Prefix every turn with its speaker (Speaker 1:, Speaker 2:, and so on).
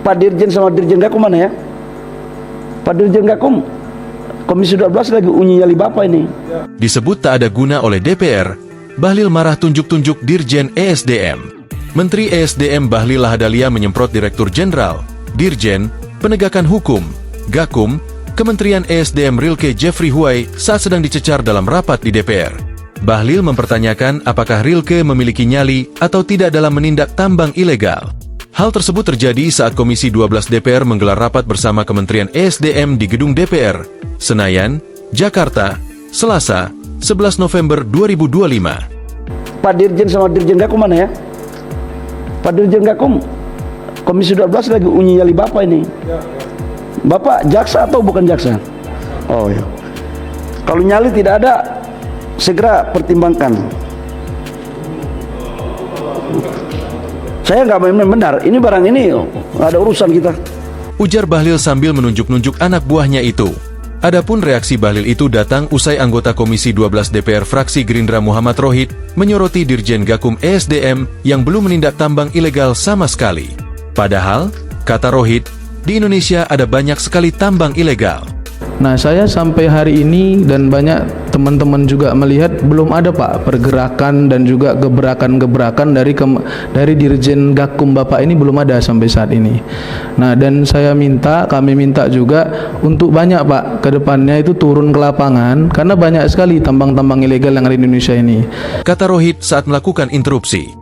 Speaker 1: Pak Dirjen sama Dirjen Gakum mana ya? Pak Dirjen Gakum, Komisi 12 lagi uji nyali Bapak ini.
Speaker 2: Disebut tak ada guna oleh DPR, Bahlil marah tunjuk-tunjuk Dirjen ESDM. Menteri ESDM Bahlil Lahadalia menyemprot Direktur Jenderal, Dirjen, Penegakan Hukum, Gakum, Kementerian ESDM Rilke Jeffrey Huai saat sedang dicecar dalam rapat di DPR. Bahlil mempertanyakan apakah Rilke memiliki nyali atau tidak dalam menindak tambang ilegal. Hal tersebut terjadi saat Komisi 12 DPR menggelar rapat bersama Kementerian ESDM di Gedung DPR, Senayan, Jakarta, Selasa, 11 November 2025.
Speaker 1: Pak Dirjen sama Dirjen Gakum mana ya? Pak Dirjen Gakum, Komisi 12 lagi uji nyali Bapak ini. Bapak jaksa atau bukan jaksa? Oh ya. Kalau nyali tidak ada, segera pertimbangkan. Saya nggak main-main, benar. Ini barang ini nggak ada urusan kita.
Speaker 2: Ujar Bahlil sambil menunjuk-nunjuk anak buahnya itu. Adapun reaksi Bahlil itu datang usai anggota Komisi 12 DPR fraksi Gerindra Muhammad Rohid menyoroti Dirjen Gakum ESDM yang belum menindak tambang ilegal sama sekali. Padahal, kata Rohid, di Indonesia ada banyak sekali tambang ilegal.
Speaker 3: Nah, saya sampai hari ini dan banyak teman-teman juga melihat belum ada Pak pergerakan dan juga gebrakan-gebrakan dari Dirjen Gakum Bapak ini belum ada sampai saat ini. Nah, dan kami minta juga untuk banyak Pak ke depannya itu turun ke lapangan karena banyak sekali tambang-tambang ilegal yang ada di Indonesia ini.
Speaker 2: Kata Rohid saat melakukan interupsi.